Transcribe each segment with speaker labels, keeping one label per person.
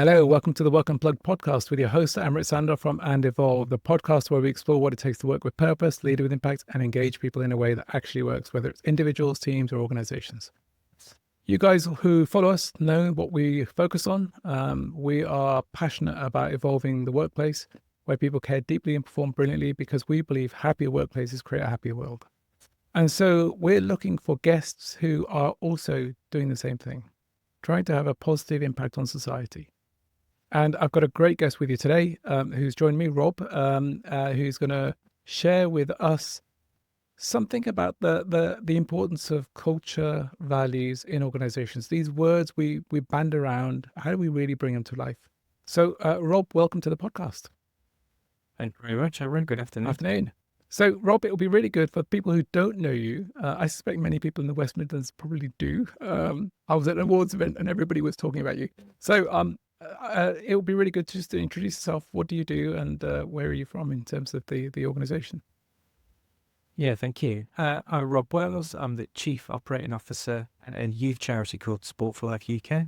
Speaker 1: Hello, welcome to the Work Unplugged podcast with your host, Amrit Sandor from And Evolve, the podcast where we explore what it takes to work with purpose, lead with impact, and engage people in a way that actually works, whether it's individuals, teams, or organizations. You guys who follow us know what we focus on. We are passionate about evolving the workplace where people care deeply and perform brilliantly because we believe happier workplaces create a happier world. And so we're looking for guests who are also doing the same thing, trying to have a positive impact on society. And I've got a great guest with you today who's joined me, Rob, who's going to share with us something about the importance of culture, values in organizations. These words we band around, how do we really bring them to life? So, Rob, welcome to the podcast.
Speaker 2: Thank you very much, Aaron. Good afternoon.
Speaker 1: Afternoon. So, Rob, it'll be really good for people who don't know you. I suspect many people in the West Midlands probably do. I was at an awards event and everybody was talking about you. So, it would be really good just to introduce yourself. What do you do, and where are you from in terms of the organisation?
Speaker 2: Yeah, thank you. I'm Rob Wells. I'm the Chief Operating Officer at a youth charity called Sport for Life UK.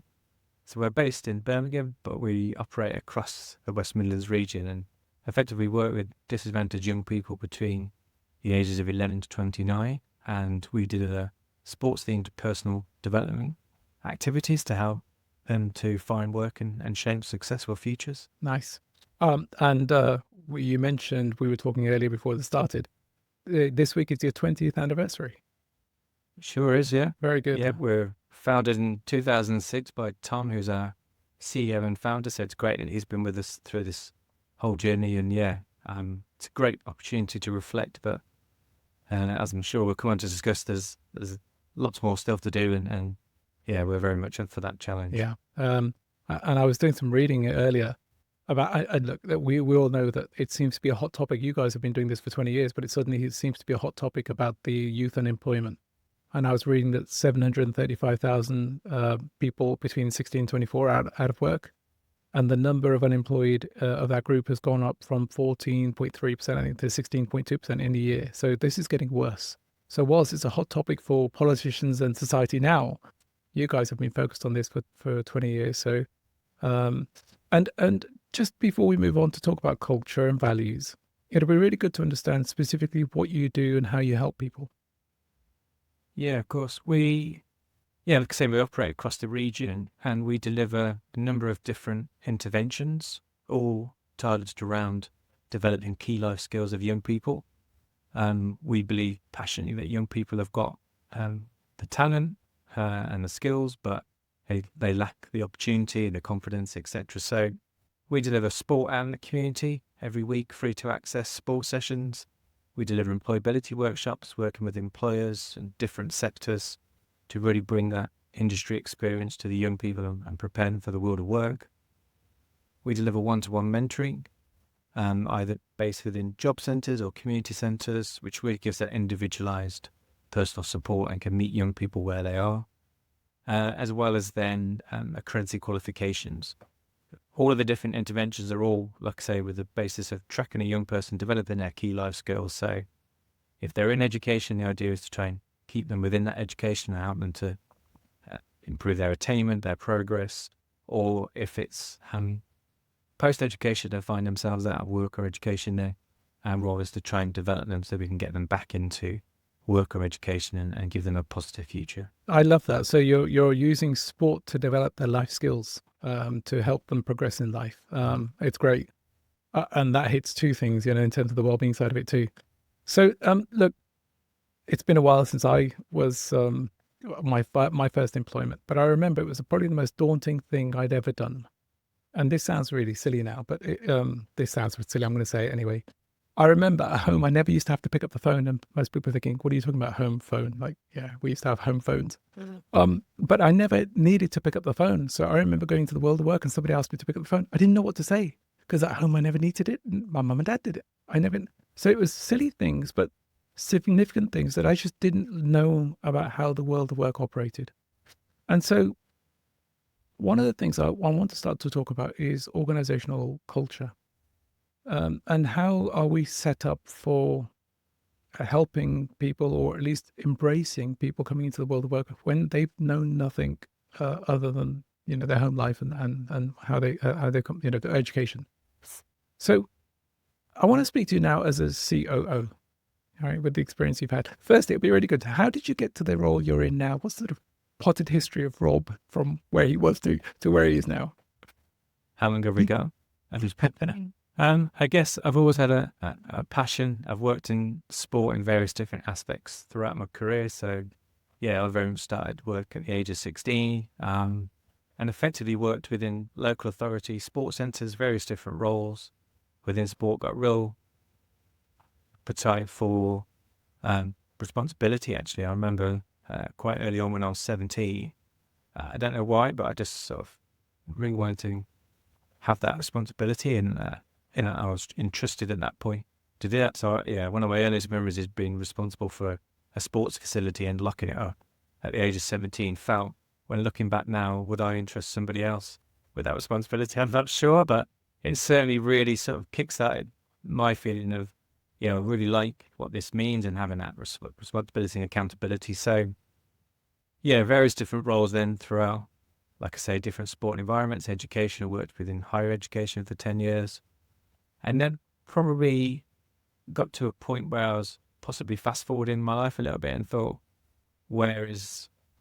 Speaker 2: So we're based in Birmingham, but we operate across the West Midlands region and effectively work with disadvantaged young people between the ages of 11 to 29. And we deliver sports-themed personal development activities to help them to find work and shape successful futures.
Speaker 1: Nice. You mentioned, we were talking earlier before this started, this week is your 20th anniversary.
Speaker 2: Sure is, yeah.
Speaker 1: Very good.
Speaker 2: Yeah, we're founded in 2006 by Tom, who's our CEO and founder. So it's great that he's been with us through this whole journey. And it's a great opportunity to reflect. But as I'm sure we'll come on to discuss, there's lots more stuff to do. And we're very much up for that challenge.
Speaker 1: Yeah. And I was doing some reading earlier about, look, that we all know that it seems to be a hot topic. You guys have been doing this for 20 years, but it seems to be a hot topic about the youth unemployment. And I was reading that 735,000 people between 16 and 24 out of work. And the number of unemployed of that group has gone up from 14.3%, I think, to 16.2% in a year. So this is getting worse. So whilst it's a hot topic for politicians and society now, you guys have been focused on this for 20 years. So, and just before we move on to talk about culture and values, it'll be really good to understand specifically what you do and how you help people.
Speaker 2: Yeah, of course. Like I say, we operate across the region and we deliver a number of different interventions, all targeted around developing key life skills of young people. We believe passionately that young people have got the talent and the skills, but they lack the opportunity, the confidence, etc. So we deliver sport and the community every week, free to access sport sessions. We deliver employability workshops, working with employers and different sectors to really bring that industry experience to the young people and prepare them for the world of work. We deliver one-to-one mentoring, either based within job centres or community centres, which really gives that individualised personal support and can meet young people where they are, as well as then accredited qualifications. All of the different interventions are all, like I say, with the basis of tracking a young person, developing their key life skills. So if they're in education, the idea is to try and keep them within that education and help them to improve their attainment, their progress. Or if it's post-education, they find themselves out of work or education, there, our role is to try and develop them so we can get them back into work or education and give them a positive future.
Speaker 1: I love that. So you're using sport to develop their life skills, to help them progress in life. It's great. And that hits two things, in terms of the well-being side of it too. So look, it's been a while since I was my first employment, but I remember it was probably the most daunting thing I'd ever done. And this sounds really silly now, but this sounds silly. I'm going to say it anyway. I remember at home, I never used to have to pick up the phone, and most people are thinking, what are you talking about, home phone? Like, yeah, we used to have home phones. But I never needed to pick up the phone. So I remember going to the world of work and somebody asked me to pick up the phone. I didn't know what to say because at home I never needed it. My mum and dad did it. So it was silly things, but significant things that I just didn't know about how the world of work operated. And so one of the things I want to start to talk about is organizational culture. And how are we set up for helping people, or at least embracing people coming into the world of work when they've known nothing other than their home life and how they come, their education. So I want to speak to you now as a COO, all right, with the experience you've had. First, it'd be really good. How did you get to the role you're in now? What's the sort of potted history of Rob from where he was to where he is now?
Speaker 2: How long have we got? I guess I've always had a passion. I've worked in sport in various different aspects throughout my career. So, yeah, I very much started work at the age of 16 and effectively worked within local authority, sports centres, various different roles within sport, got real appetite for responsibility, actually. I remember quite early on when I was 17, I don't know why, but I just sort of really wanted to have that responsibility, and I was entrusted at that point to do that. So yeah, one of my earliest memories is being responsible for a sports facility and locking it up at the age of 17. Felt, when looking back now, would I entrust somebody else with that responsibility? I'm not sure, but it certainly really sort of kickstarted my feeling of, I really like what this means and having that responsibility and accountability. So yeah, various different roles then throughout, like I say, different sport environments, education. I worked within higher education for 10 years. And then probably got to a point where I was possibly fast forwarding my life a little bit and thought,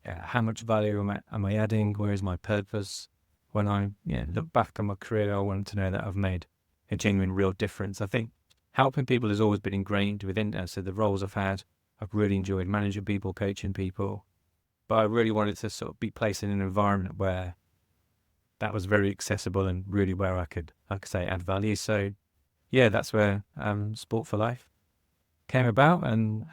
Speaker 2: how much value am I adding? Where is my purpose? When I look back on my career, I wanted to know that I've made a genuine, real difference. I think helping people has always been ingrained within there. So the roles I've had, I've really enjoyed managing people, coaching people. But I really wanted to sort of be placed in an environment where that was very accessible and really where I could, like I say, add value. So yeah, that's where Sport for Life came about, and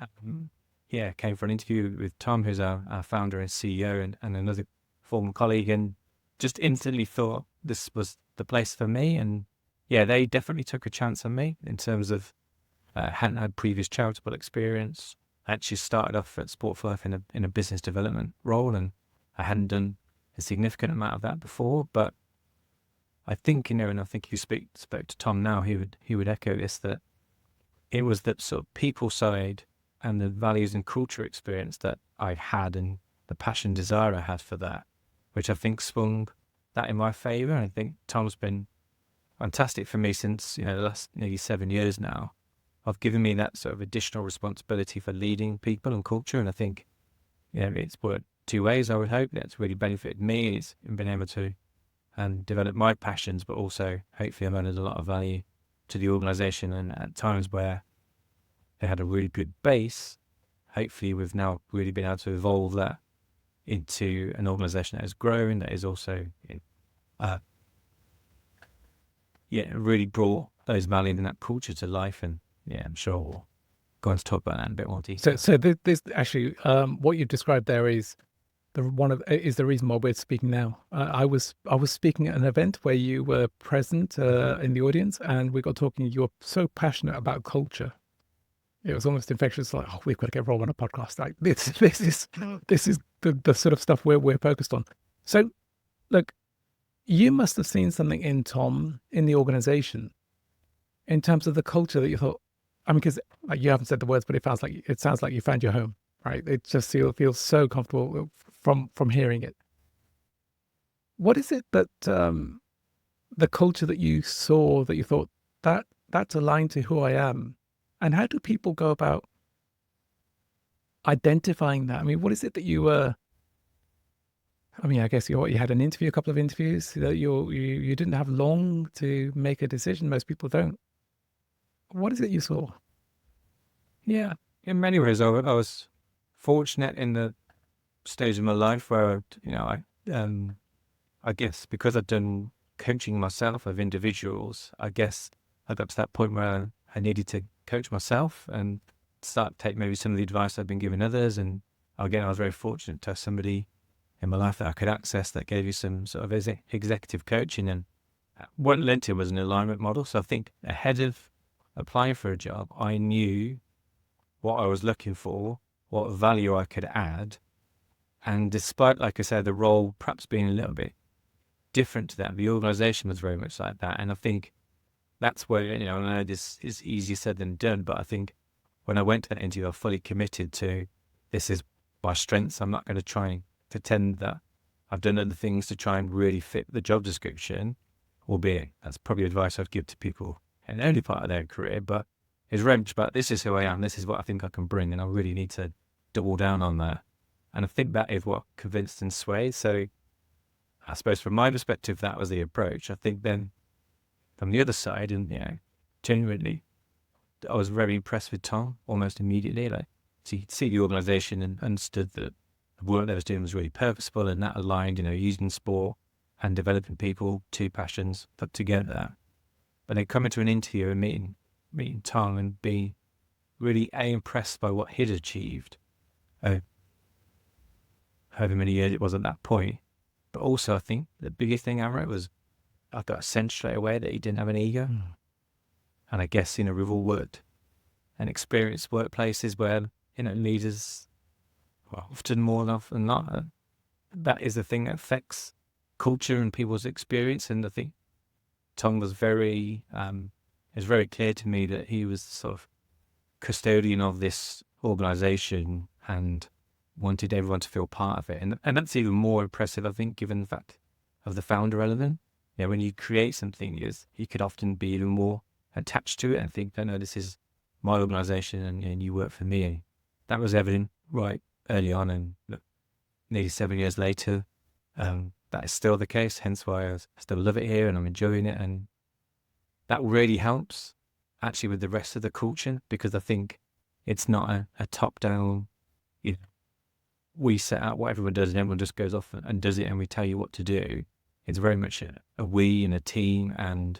Speaker 2: came for an interview with Tom, who's our founder and CEO, and another former colleague, and just instantly thought this was the place for me. And yeah, they definitely took a chance on me in terms of hadn't had previous charitable experience. I actually started off at Sport for Life in a business development role, and I hadn't done a significant amount of that before. But I think, and I think if you spoke to Tom now, he would echo this, that it was that sort of people side and the values and culture experience that I had and the passion, desire I had for that, which I think swung that in my favour. And I think Tom's been fantastic for me since, the last nearly 7 years now, of giving me that sort of additional responsibility for leading people and culture. And I think, it's worked two ways, I would hope. That's really benefited me, is in being able to develop my passions, but also hopefully I've added a lot of value to the organisation. And at times where they had a really good base, hopefully we've now really been able to evolve that into an organisation that is growing, that is also really brought those values and that culture to life. And I'm sure we'll go on to talk about that in a bit more detail.
Speaker 1: So this actually, what you've described there is the reason why we're speaking now. I was speaking at an event where you were present in the audience, and we got talking. You were so passionate about culture. It was almost infectious. Like, oh, we've got to get Rob on a podcast. Like this is the sort of stuff we're focused on. So, look, you must have seen something in Tom, in the organization, in terms of the culture that you thought. I mean, because you haven't said the words, but it sounds like you found your home, right? It just feels so comfortable from hearing it. What is it that the culture that you saw, that you thought that's aligned to who I am, and how do people go about identifying that? I mean, what is it that you were? I mean, I guess you had a couple of interviews. That you didn't have long to make a decision. Most people don't. What is it you saw?
Speaker 2: Yeah, in many ways, I was fortunate in the stage of my life where, I guess because I'd done coaching myself of individuals, I guess I got to that point where I needed to coach myself and start to take maybe some of the advice I'd been giving others. And again, I was very fortunate to have somebody in my life that I could access that gave you some sort of executive coaching. And what led to was an alignment model. So I think ahead of applying for a job, I knew what I was looking for, what value I could add. And despite, like I said, the role perhaps being a little bit different to that, the organisation was very much like that. And I think that's where, I know this is easier said than done, but I think when I went to that interview, I was fully committed to, this is my strengths. I'm not going to try and pretend that I've done other things to try and really fit the job description, albeit that's probably advice I'd give to people in the early part of their career, but it's very much about, this is who I am, this is what I think I can bring, and I really need to double down on that. And I think that is what convinced and swayed. So I suppose from my perspective, that was the approach. I think then from the other side, and genuinely, I was very impressed with Tom almost immediately. Like, so you could see the organisation and understood that the work they was doing was really purposeful, and that aligned, using sport and developing people, two passions put together. But then coming to an interview and meeting Tom and being really impressed by what he'd achieved, however many years it was at that point. But also, I think the biggest thing I wrote was, I got a sense straight away that he didn't have an ego. And I guess, we've all worked and experienced workplaces where, leaders, well, often more often than not, that is the thing that affects culture and people's experience. And I think Tom was it was very clear to me that he was sort of custodian of this organisation and wanted everyone to feel part of it. And that's even more impressive, I think, given the fact of the founder element. When you create something, you could often be even more attached to it and think, no, this is my organisation and you work for me. And that was evident right early on, and look, nearly 7 years later, that is still the case, hence why I still love it here and I'm enjoying it. And that really helps actually with the rest of the culture, because I think it's not a top-down, we set out what everyone does and everyone just goes off and does it and we tell you what to do. It's very much a we and a team. And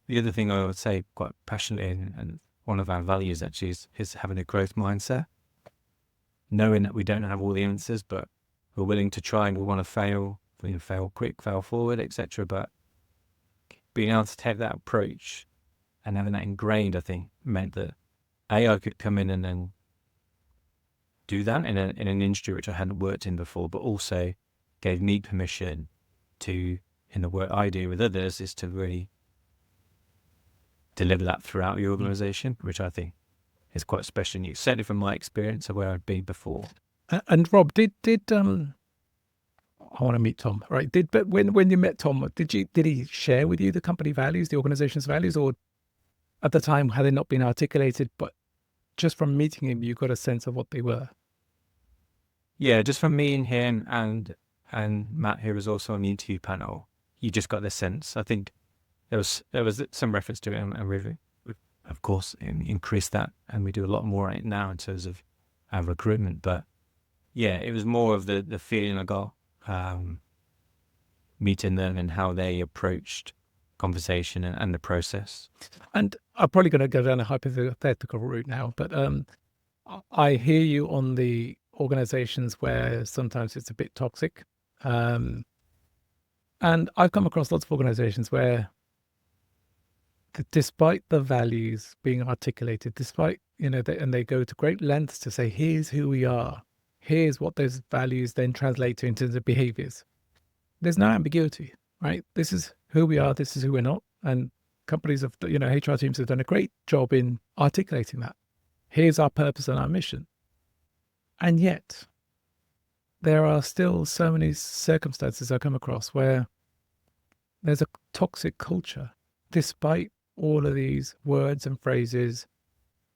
Speaker 2: the other thing I would say quite passionately, and one of our values actually, is having a growth mindset, knowing that we don't have all the answers, but we're willing to try and we want to fail, fail quick, fail forward, etc. But being able to take that approach and having that ingrained, I think, meant that I could come in and then do that in an industry which I hadn't worked in before, but also gave me permission to, in the work I do with others, is to really deliver that throughout the organisation, which I think is quite special and unique, certainly from my experience of where I'd been before.
Speaker 1: And Rob, did I want to meet Tom, right? But when you met Tom, did he share with you the company values, the organization's values, or at the time had they not been articulated, but just from meeting him, you got a sense of what they were?
Speaker 2: Yeah, just from meeting him and Matt, who was also on the interview panel, you just got the sense. I think there was some reference to it, and we've of course increased that, and we do a lot more right now in terms of our recruitment. But yeah, it was more of the feeling I got meeting them and how they approached conversation and the process.
Speaker 1: And I'm probably going to go down a hypothetical route now, but I hear you on the organizations where sometimes it's a bit toxic. And I've come across lots of organizations where despite the values being articulated, despite, and they go to great lengths to say, here's who we are, here's what those values then translate to in terms of behaviors. There's no ambiguity, right? This is who we are, this is who we're not. And companies have, HR teams have done a great job in articulating that. Here's our purpose and our mission. And yet, there are still so many circumstances I come across where there's a toxic culture, despite all of these words and phrases.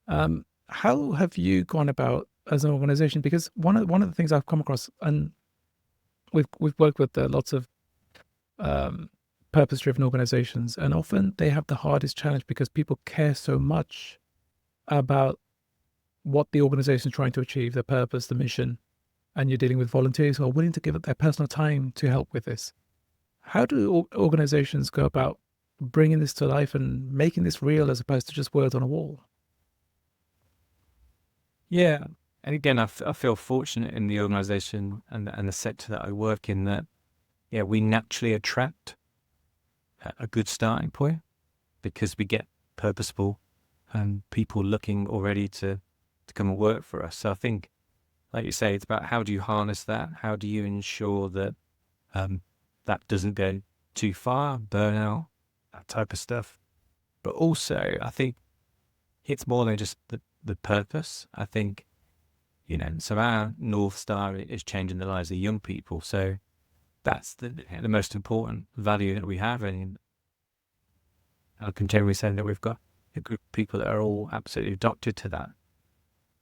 Speaker 1: How have you gone about as an organization? Because one of the things I've come across, and we've worked with lots of purpose-driven organizations, and often they have the hardest challenge because people care so much about what the organization is trying to achieve, their purpose, the mission, and you're dealing with volunteers who are willing to give up their personal time to help with this. How do organizations go about bringing this to life and making this real as opposed to just words on a wall?
Speaker 2: Yeah. And again, I feel fortunate in the organization and the sector that I work in that, we naturally attract a good starting point because we get purposeful and people looking already to come and work for us. So I think, like you say, it's about how do you harness that? How do you ensure that that doesn't go too far, burnout, that type of stuff. But also, I think it's more than just the purpose. I think, so our North Star is changing the lives of young people. So that's the most important value that we have. And I'll continue saying that we've got a group of people that are all absolutely adopted to that.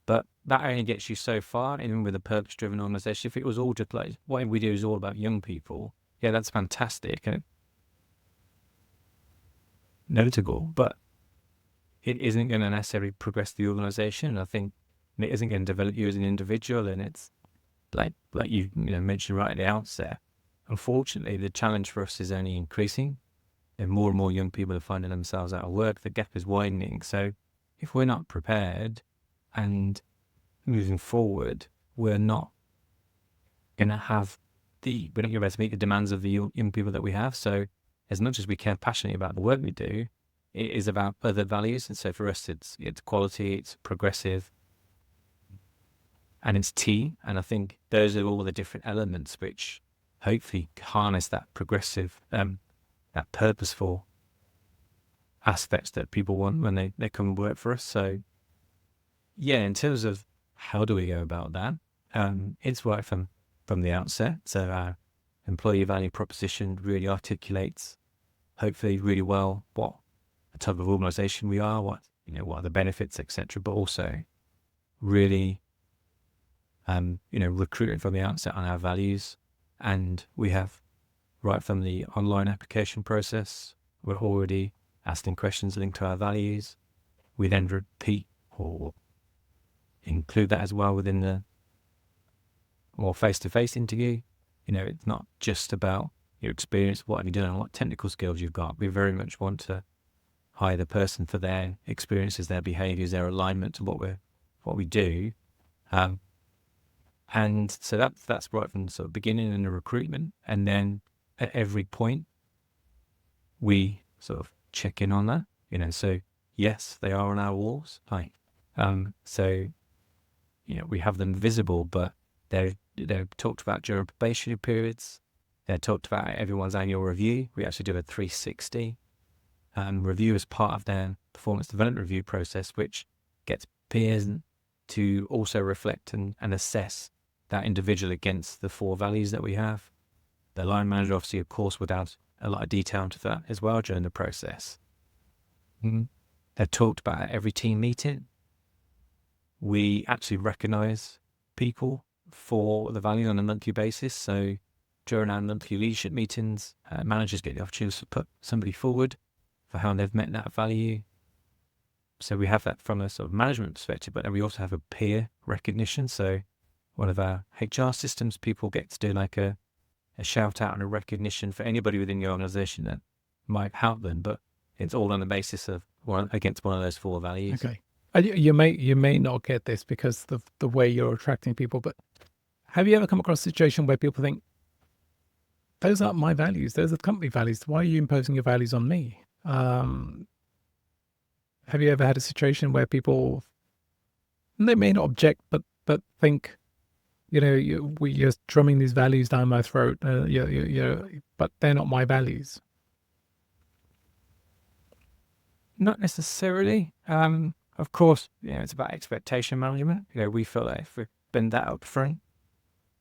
Speaker 2: But that only gets you so far, even with a purpose-driven organisation. If it was all just like, what we do is all about young people, yeah, that's fantastic and notable, but it isn't going to necessarily progress the organisation. I think it isn't going to develop you as an individual, and it's like you mentioned right at the outset. Unfortunately, the challenge for us is only increasing, and more young people are finding themselves out of work. The gap is widening. So if we're not prepared and moving forward, we're not going to have we're not going to be able to meet the demands of the young people that we have. So as much as we care passionately about the work we do, it is about other values. And so for us, it's quality, it's progressive, and it's team. And I think those are all the different elements which hopefully harness that progressive, that purposeful aspects that people want when they come and work for us. So yeah, in terms of how do we go about that, it's right from the outset. So our employee value proposition really articulates, hopefully really well, what type of organisation we are, what are the benefits, etc. But also really, recruiting from the outset on our values. And we have, right from the online application process, we're already asking questions linked to our values. We then repeat or include that as well within the more face-to-face interview. It's not just about your experience, what have you done, and what technical skills you've got. We very much want to hire the person for their experiences, their behaviours, their alignment to what we do. And so that's right from the sort of beginning in the recruitment. And then at every point, we sort of check in on that. So yes, they are on our walls. So we have them visible, but they're talked about during probationary periods. They're talked about at everyone's annual review. We actually do a 360 review as part of their performance development review process, which gets peers to also reflect and assess that individual against the 4 values that we have. The line manager, obviously, of course, would add a lot of detail into that as well during the process. They're talked about at every team meeting. We actually recognise people for the value on a monthly basis. So during our monthly leadership meetings, managers get the opportunity to put somebody forward for how they've met that value. So we have that from a sort of management perspective, but then we also have a peer recognition. So one of our HR systems, people get to do like a shout out and a recognition for anybody within the organisation that might help them, but it's all on the basis of against one of those 4 values.
Speaker 1: Okay. You may not get this because of the way you're attracting people, but have you ever come across a situation where people think, those aren't my values, those are the company values, why are you imposing your values on me? Have you ever had a situation where people, they may not object, but think, you're drumming these values down my throat, but they're not my values?
Speaker 2: Not necessarily. Of course, it's about expectation management. We feel like if we've been that upfront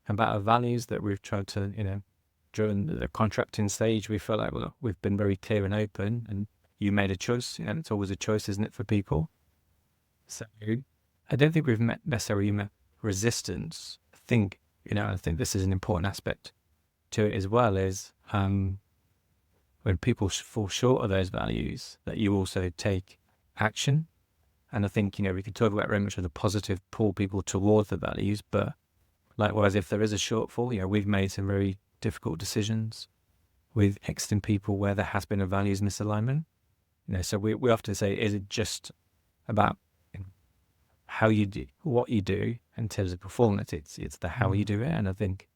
Speaker 2: about our values that we've tried to, during the contracting stage, we feel like, well, we've been very clear and open, and you made a choice, and it's always a choice, isn't it, for people? So I don't think we've necessarily met resistance. I think this is an important aspect to it as well, is when people fall short of those values, that you also take action. And I think, we can talk about very much of the positive pull people towards the values, but likewise, if there is a shortfall, we've made some very difficult decisions with exiting people where there has been a values misalignment. So we often say, is it just about how you do what you do in terms of performance? It's the how you do it. And I think,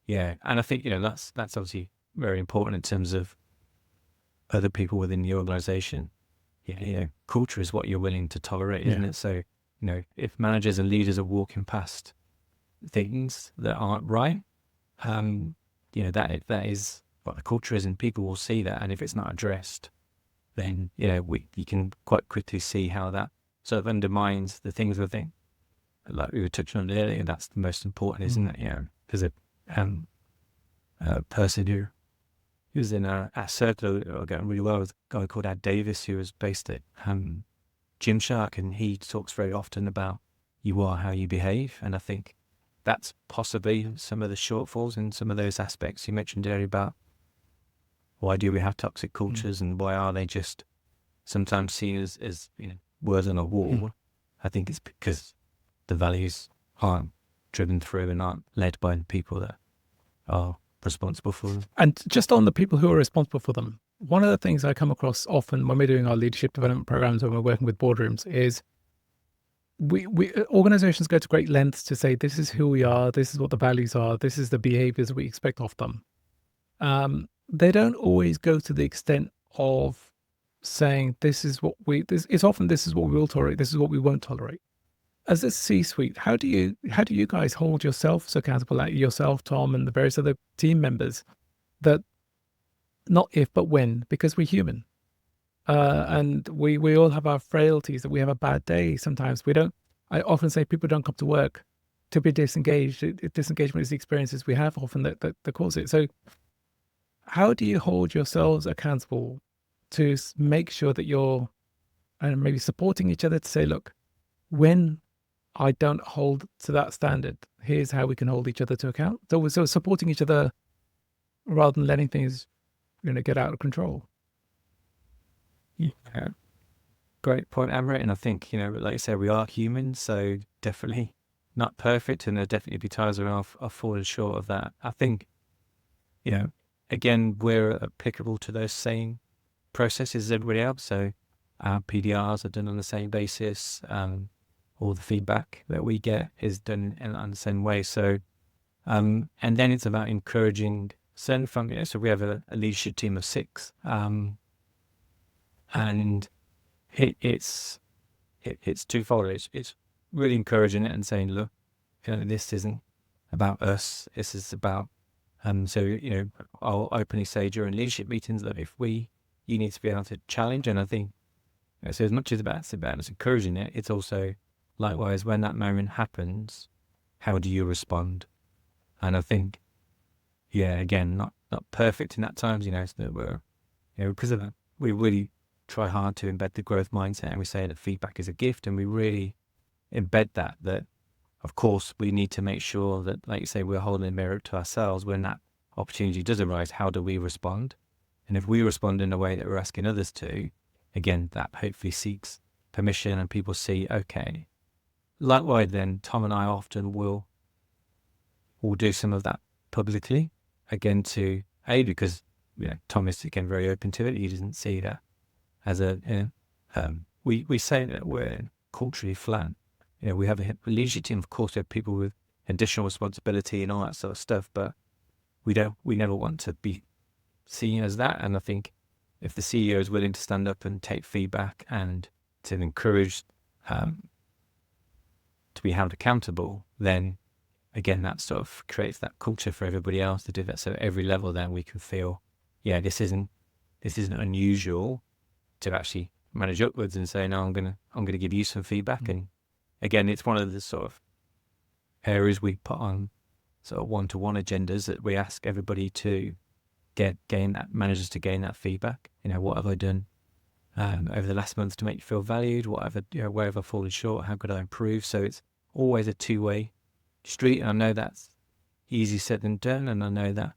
Speaker 2: that's obviously very important in terms of other people within the organisation. Culture is what you're willing to tolerate, isn't it? So, if managers and leaders are walking past things that aren't right, that is what the culture is, and people will see that. And if it's not addressed, then you can quite quickly see how that sort of undermines the things we think, like we were touching on earlier. That's the most important, isn't it? Because person who was in our circle getting really well with a guy called Ad Davis, who was based at Gymshark, and he talks very often about you are how you behave. And I think that's possibly some of the shortfalls in some of those aspects you mentioned earlier about why do we have toxic cultures and why are they just sometimes seen as words on a wall. I think it's because the values aren't driven through and aren't led by the people that are responsible for them.
Speaker 1: And just on the people who are responsible for them, one of the things I come across often when we're doing our leadership development programs, when we're working with boardrooms, is we organizations go to great lengths to say, this is who we are, this is what the values are, this is the behaviors we expect of them. They don't always go to the extent of saying, this is what we will tolerate, this is what we won't tolerate. As a C-suite, how do you guys hold yourselves accountable, like yourself, Tom, and the various other team members, that not if but when, because we're human, and we all have our frailties, that we have a bad day sometimes. I often say people don't come to work to be disengaged. Disengagement is the experiences we have often that cause it. So how do you hold yourselves accountable to make sure that you're maybe supporting each other to say, look, when I don't hold to that standard, here's how we can hold each other to account. So supporting each other rather than letting things, get out of control.
Speaker 2: Yeah. Great point, Amrit. And I think, like you said, we are humans, so definitely not perfect, and there'll definitely be times where I've fallen short of that. I think, again, we're applicable to those same processes as everybody else. So our PDRs are done on the same basis. All the feedback that we get is done in the same way. So, and then it's about encouraging certain functions. So we have a leadership team of 6, and it's twofold. It's really encouraging it and saying, look, this isn't about us. This is about so I'll openly say during leadership meetings that you need to be able to challenge. And I think so as much as it's about us encouraging it, it's also likewise when that moment happens, how do you respond? And I think, again, not perfect in that times, so that we're because of that, we really try hard to embed the growth mindset, and we say that feedback is a gift, and we really embed that of course we need to make sure that, like you say, we're holding a mirror to ourselves when that opportunity does arise. How do we respond? And if we respond in a way that we're asking others to, again, that hopefully seeks permission and people see, okay. Likewise, then Tom and I often will do some of that publicly, again because Tom is again very open to it. He doesn't see that as we say that we're culturally flat. We have a leadership team, of course, we have people with additional responsibility and all that sort of stuff, but we never want to be seen as that. And I think if the CEO is willing to stand up and take feedback and to encourage to be held accountable, then again that sort of creates that culture for everybody else to do that. So at every level, then we can feel, this isn't unusual to actually manage upwards and say, no, I'm gonna give you some feedback. And again, it's one of the sort of areas we put on sort of one-to-one agendas that we ask everybody to managers to gain that feedback. What have I done over the last month to make you feel valued? Where have I fallen short? How could I improve? So it's always a two-way street. And I know that's easy said than done, and I know that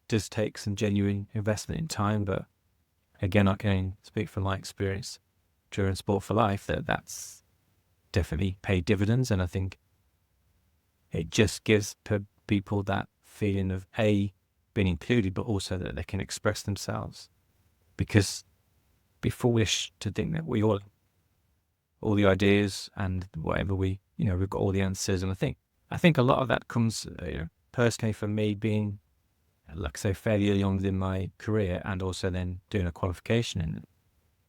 Speaker 2: does take some genuine investment in time. But again, I can speak from my experience during Sport for Life that's definitely paid dividends. And I think it just gives people that feeling of being included, but also that they can express themselves. Because be foolish to think that we all the ideas and whatever we've got all the answers. And I think a lot of that comes personally from me being, like I say, fairly early on in my career, and also then doing a qualification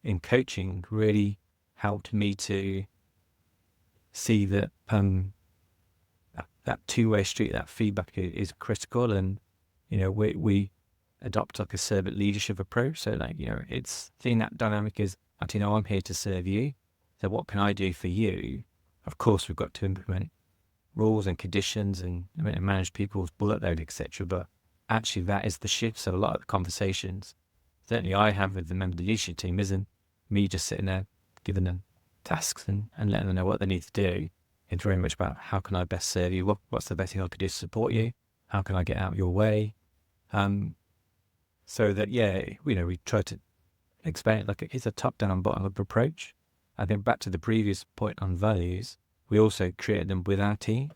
Speaker 2: in coaching really helped me to see that that two-way street, that feedback is critical. And we adopt like a servant leadership approach. So it's seeing that dynamic is actually, I'm here to serve you. So what can I do for you? Of course, we've got to implement rules and conditions and manage people's bullet load, etc. But actually that is the shift. So a lot of the conversations, certainly I have with the member of the leadership team, isn't me just sitting there giving them tasks and letting them know what they need to do. It's very much about how can I best serve you? What's the best thing I could do to support you? How can I get out of your way? So that, we try to explain it like it's a top-down, bottom-up approach. I think back to the previous point on values, we also created them with our team.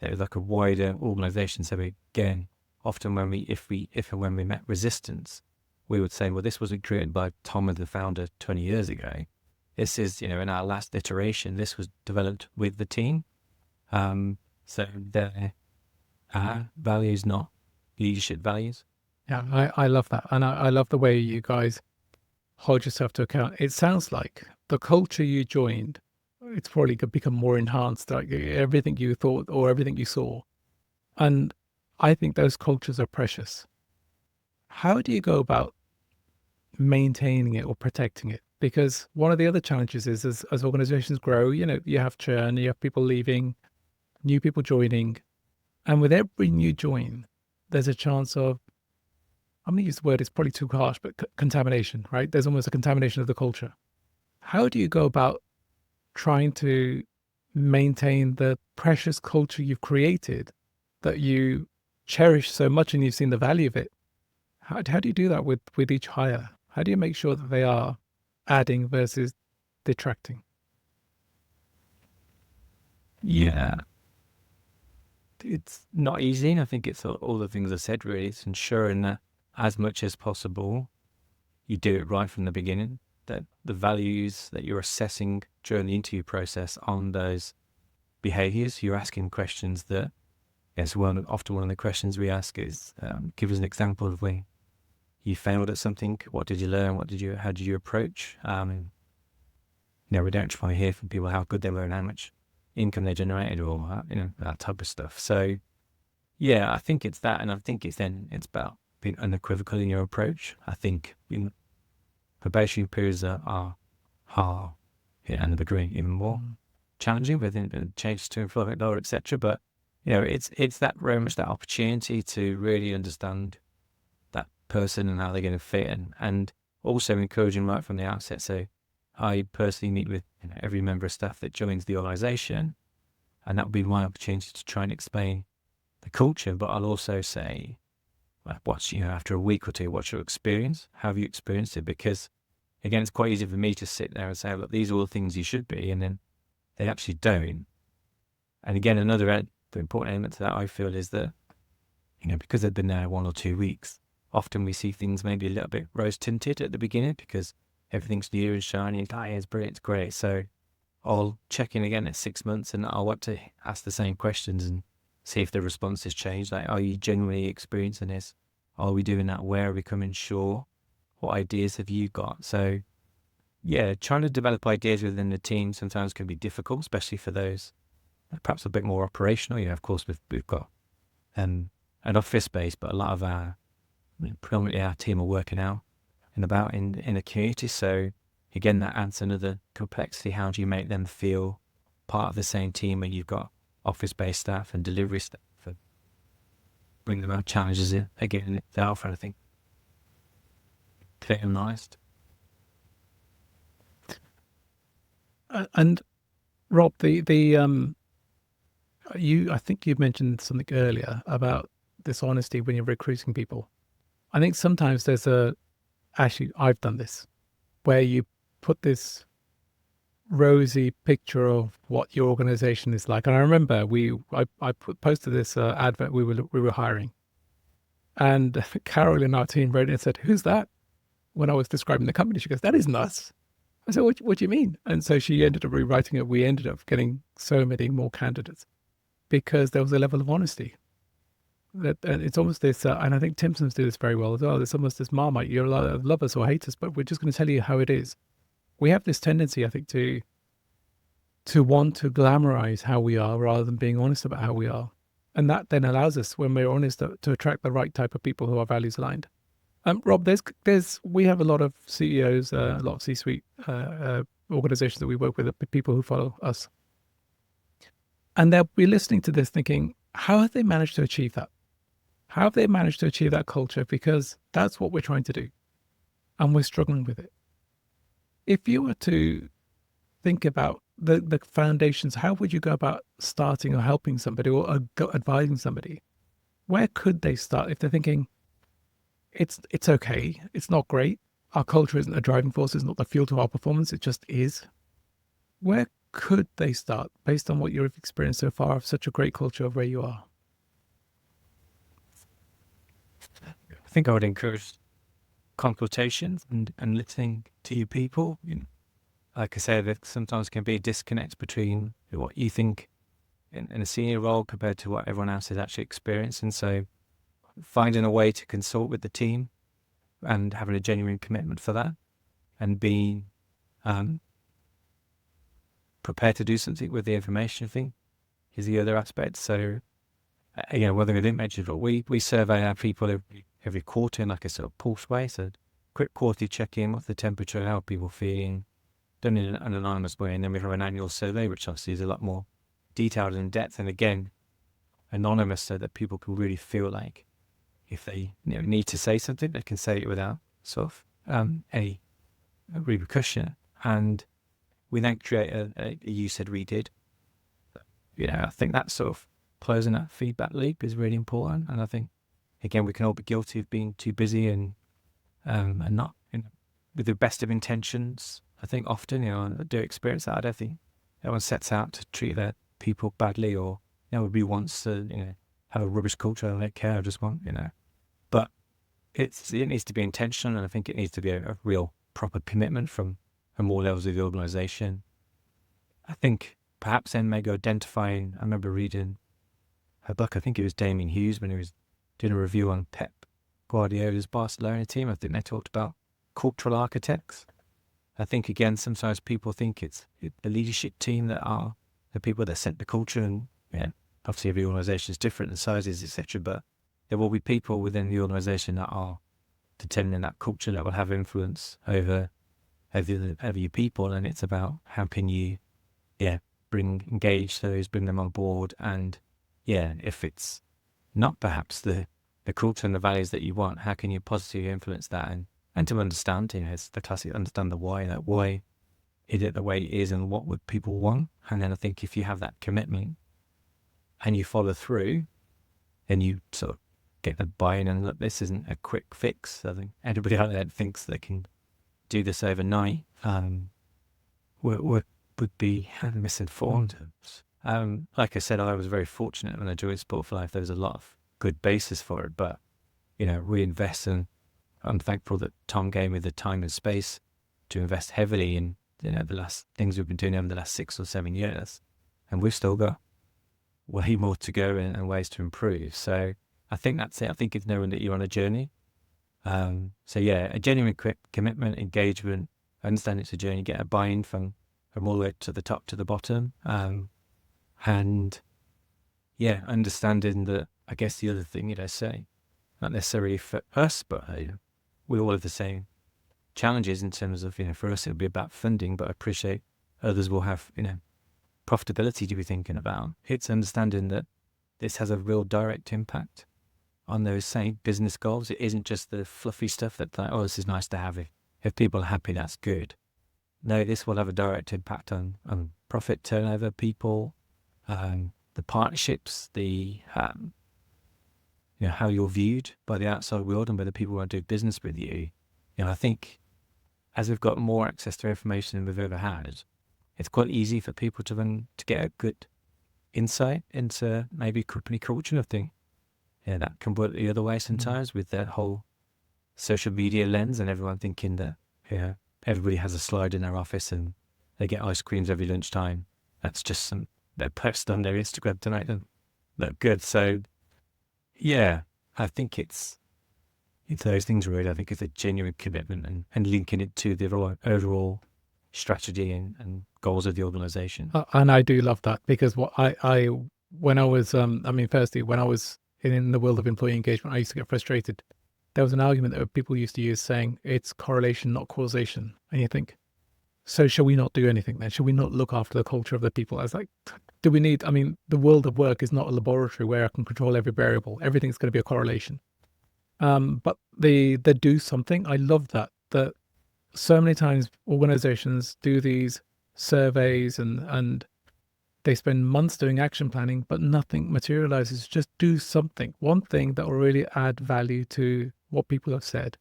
Speaker 2: It was like a wider organisation. So again, often if and when we met resistance, we would say, well, this wasn't created by Tom, the founder, 20 years ago. This is, in our last iteration, this was developed with the team. So they're our values, not leadership values.
Speaker 1: Yeah, I love that. And I love the way you guys hold yourself to account. It sounds like the culture you joined, it's probably going to become more enhanced, like everything you thought or everything you saw. And I think those cultures are precious. How do you go about maintaining it or protecting it? Because one of the other challenges is as organizations grow, you have churn, you have people leaving, new people joining. And with every new join, there's a chance of, I'm going to use the word, it's probably too harsh, but contamination, right? There's almost a contamination of the culture. How do you go about trying to maintain the precious culture you've created that you cherish so much and you've seen the value of it? How do you do that with each hire? How do you make sure that they are adding versus detracting?
Speaker 2: Yeah. It's not easy. I think it's all the things I said, really. It's ensuring that as much as possible, you do it right from the beginning, that the values that you're assessing during the interview process on those behaviors, you're asking questions that, yes, often one of the questions we ask is, give us an example of when you failed at something. What did you learn? How did you approach? We don't try to hear from people how good they were and how much income they generated or, that type of stuff. So, yeah, I think it's that. And I think it's about being unequivocal in your approach. I think probationary periods are hard, and the beginning even more challenging with changes to employment law, etc. But, it's that very much that opportunity to really understand that person and how they're going to fit and also encouraging right from the outset. So I personally meet with every member of staff that joins the organisation, and that would be my opportunity to try and explain the culture. But I'll also say, after a week or two, what's your experience? How have you experienced it? Because again, it's quite easy for me to sit there and say, look, these are all the things you should be, and then they actually don't. And again, another important element to that, I feel, is that, because they've been there 1 or 2 weeks, often we see things maybe a little bit rose tinted at the beginning because everything's new and shiny. It's brilliant, it's great. So I'll check in again at 6 months and I'll want to ask the same questions and see if the response has changed. Like, are you genuinely experiencing this? Are we doing that? Where are we coming short? What ideas have you got? So, yeah, trying to develop ideas within the team sometimes can be difficult, especially for those perhaps a bit more operational. Of course, we've got an office space, but a lot of predominantly our team are working out and about in the community. So, again, that adds another complexity. How do you make them feel part of the same team when you've got office-based staff and delivery staff? And bring them out challenges again itself, and I think clear and honest.
Speaker 1: And Rob, I think you mentioned something earlier about dishonesty when you're recruiting people. I think sometimes actually, I've done this, where you put this rosy picture of what your organization is like. And I remember I posted this advert we were hiring, and Carol in our team read it and said, "Who's that?" When I was describing the company, she goes, "That isn't us." I said, what do you mean? And so she ended up rewriting it. We ended up getting so many more candidates because there was a level of honesty. And it's almost this, and I think Timpsons do this very well as well. There's almost this Marmite. You're allowed to love us or hate us, but we're just going to tell you how it is. We have this tendency, I think, to want to glamorize how we are rather than being honest about how we are. And that then allows us, when we're honest, to attract the right type of people who are values aligned. Rob, we have a lot of CEOs, a lot of C-suite organizations that we work with, people who follow us. And they'll be listening to this thinking, how have they managed to achieve that? How have they managed to achieve that culture? Because that's what we're trying to do, and we're struggling with it. If you were to think about the foundations, how would you go about starting or helping somebody or advising somebody? Where could they start if they're thinking it's okay, it's not great, our culture isn't a driving force, it's not the fuel to our performance, it just is? Where could they start based on what you've experienced so far of such a great culture of where you are?
Speaker 2: I think I would encourage consultation and listening to your people. Like I said, there sometimes can be a disconnect between what you think in a senior role compared to what everyone else has actually experienced. And so finding a way to consult with the team and having a genuine commitment for that, and being prepared to do something with the information, I think, is the other aspect. So, one thing I didn't mention, but we survey our people every quarter in like a sort of pulse way. So quick quarterly check-in, what's the temperature, how are people feeling, done in an anonymous way. And then we have an annual survey, which obviously is a lot more detailed and in depth. And again, anonymous, so that people can really feel like if they need to say something, they can say it without sort of a repercussion. And we then create a you said we did. I think that sort of closing that feedback loop is really important. And I think, again, we can all be guilty of being too busy and not with the best of intentions. I think often, I do experience that. I don't think everyone sets out to treat their people badly, or nobody wants to, have a rubbish culture and don't care. I just want, but it needs to be intentional, and I think it needs to be a real proper commitment from all levels of the organisation. I think perhaps then maybe identifying. I remember reading a book. I think it was Damien Hughes when he was doing a review on Pep Guardiola's Barcelona team. I think they talked about cultural architects. I think, again, sometimes people think it's the leadership team that are the people that set the culture, and obviously every organisation is different in sizes, etc. But there will be people within the organisation that are determining that culture, that will have influence over your people. And it's about how can you engage those, bring them on board. And if it's not perhaps the culture and the values that you want, how can you positively influence that, and to understand, it's the classic understand the why. That why is it the way it is, and what would people want? And then I think if you have that commitment and you follow through, then you sort of get the buy-in. And look, this isn't a quick fix. I think everybody out there thinks they can do this overnight would be misinformed. Like I said, I was very fortunate when I joined Sport for Life. There was a lot of good basis for it, but we invest, and I'm thankful that Tom gave me the time and space to invest heavily in the last things we've been doing over the last 6 or 7 years, and we've still got way more to go and ways to improve. So I think that's it. I think it's knowing that you're on a journey. A genuine quick commitment, engagement. I understand it's a journey. Get a buy-in from all the way to the top to the bottom, and understanding that. I guess the other thing say, not necessarily for us, but we all have the same challenges in terms of for us it'll be about funding, but I appreciate others will have profitability to be thinking about. It's understanding that this has a real direct impact on those same business goals. It isn't just the fluffy stuff that this is nice to have. If people are happy, that's good. No, this will have a direct impact on profit, turnover, people, the partnerships, the how you're viewed by the outside world and by the people who want to do business with you. I think as we've got more access to information than we've ever had, it's quite easy for people to get a good insight into maybe company culture. I think that can work the other way sometimes with that whole social media lens and everyone thinking that everybody has a slide in their office and they get ice creams every lunchtime. That's just they're posted on their Instagram tonight and look good. So I think it's those things really. I think it's a genuine commitment and linking it to the overall strategy and goals of the organisation.
Speaker 1: And I do love that, because what when I was firstly, when I was in the world of employee engagement, I used to get frustrated. There was an argument that people used to use saying it's correlation, not causation. And you think, so shall we not do anything then? Shall we not look after the culture of the people? I was like, do we need, I mean, the world of work is not a laboratory where I can control every variable. Everything's going to be a correlation. But they do something. I love that so many times organizations do these surveys and they spend months doing action planning, but nothing materializes. Just do something, one thing that will really add value to what people have said.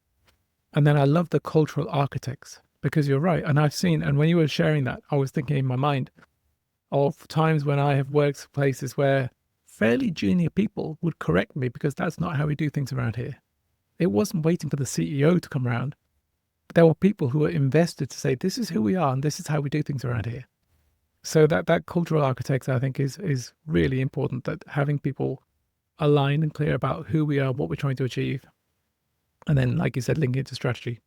Speaker 1: And then I love the cultural architects, because you're right. And I've seen, and when you were sharing that, I was thinking in my mind of times when I have worked places where fairly junior people would correct me because that's not how we do things around here. It wasn't waiting for the CEO to come around. There were people who were invested to say, this is who we are and this is how we do things around here. So that cultural architects, I think, is really important, that having people aligned and clear about who we are, what we're trying to achieve. And then, like you said, linking it to strategy.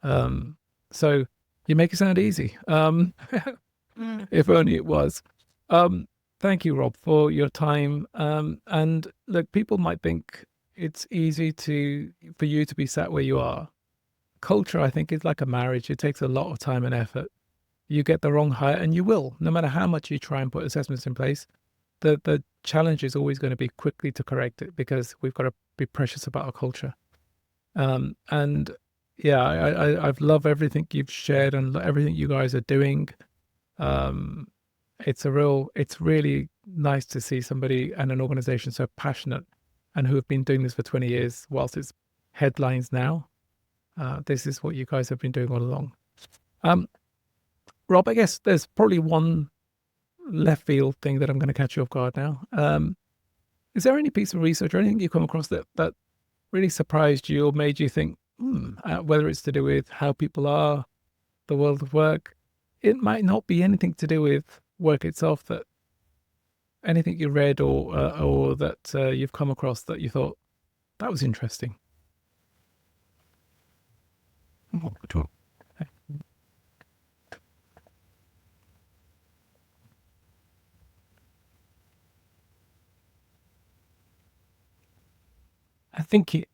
Speaker 1: So you make it sound easy. If only it was. Thank you, Rob, for your time. And look, people might think it's easy for you to be sat where you are. Culture, I think, is like a marriage. It takes a lot of time and effort. You get the wrong hire, and you will, no matter how much you try and put assessments in place. The challenge is always going to be quickly to correct it, because we've got to be precious about our culture. And yeah, I've loved everything you've shared and everything you guys are doing. It's really nice to see somebody and an organization so passionate and who have been doing this for 20 years, whilst it's headlines now. This is what you guys have been doing all along. Rob, I guess there's probably one left field thing that I'm going to catch you off guard now. Is there any piece of research or anything you come across that really surprised you or made you think, whether it's to do with how people are, the world of work? It might not be anything to do with work itself, that anything you read or that you've come across that you thought, that was interesting.
Speaker 2: I think it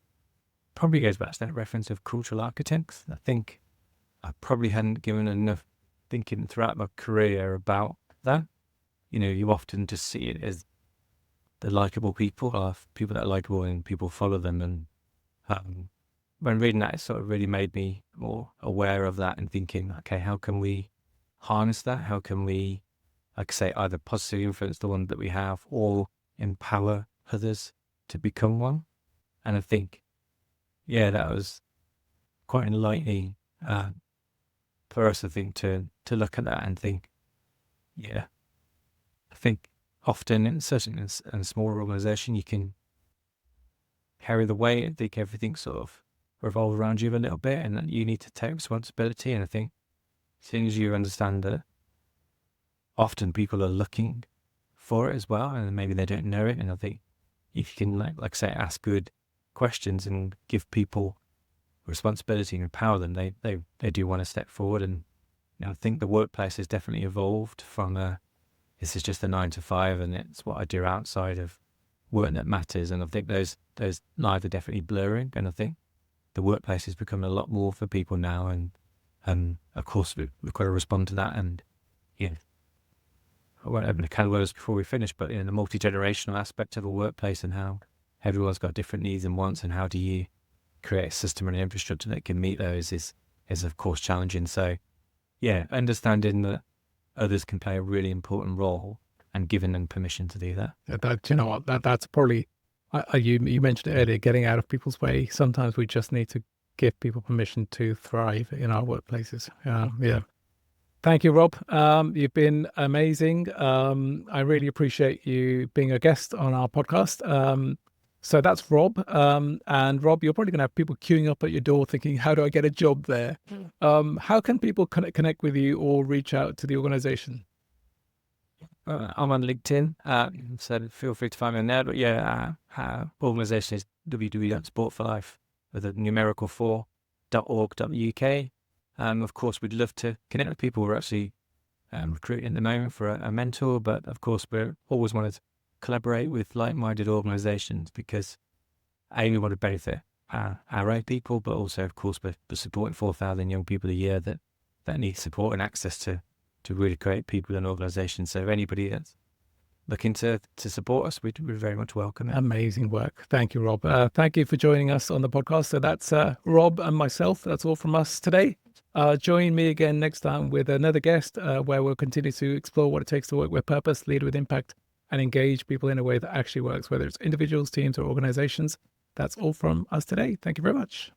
Speaker 2: probably goes back to that reference of cultural architects. I think I probably hadn't given enough thinking throughout my career about that. You often just see it as the likable people are people that are likable and people follow them. And when reading that, it sort of really made me more aware of that and thinking, okay, how can we harness that? How can we, like I say, either positively influence the one that we have or empower others to become one? And I think, yeah, that was quite enlightening for us, I think, to look at that and think, yeah, I think often, certainly in a smaller organization, you can carry the weight and think everything sort of revolves around you a little bit and that you need to take responsibility. And I think as soon as you understand that often people are looking for it as well, and maybe they don't know it. And I think if you can, like say, ask good questions and give people responsibility and empower them, they do want to step forward. And I think the workplace has definitely evolved from this is just a 9 to 5 and it's what I do outside of work that matters. And I think those lines are definitely blurring. And I think the workplace has become a lot more for people now. And of course we've got to respond to that. And I won't open a can of worms before we finish, but the multi-generational aspect of a workplace and how everyone's got different needs and wants, and how do you create a system and an infrastructure that can meet those is of course challenging. So yeah, understanding that others can play a really important role and giving them permission to do that.
Speaker 1: You know what, that's probably, you mentioned it earlier, getting out of people's way. Sometimes we just need to give people permission to thrive in our workplaces. Yeah. Thank you, Rob. You've been amazing. I really appreciate you being a guest on our podcast. So that's Rob. And Rob, you're probably going to have people queuing up at your door thinking, how do I get a job there? How can people connect with you or reach out to the organization?
Speaker 2: I'm on LinkedIn, so feel free to find me on there. But yeah, our organisation is www.sportforlife with a numerical 4.org.uk. Of course, we'd love to connect with people. We're actually recruiting at the moment for a mentor, but of course, we're always wanted to collaborate with like-minded organisations because we want to benefit our own people, but also, of course, we're supporting 4,000 young people a year that need support and access to really great people and organisations. So anybody that's looking to support us, we'd very much welcome it.
Speaker 1: Amazing work. Thank you, Rob. Thank you for joining us on the podcast. So that's Rob and myself. That's all from us today. Join me again next time with another guest where we'll continue to explore what it takes to work with purpose, lead with impact, and engage people in a way that actually works, whether it's individuals, teams, or organizations. That's all from us today. Thank you very much.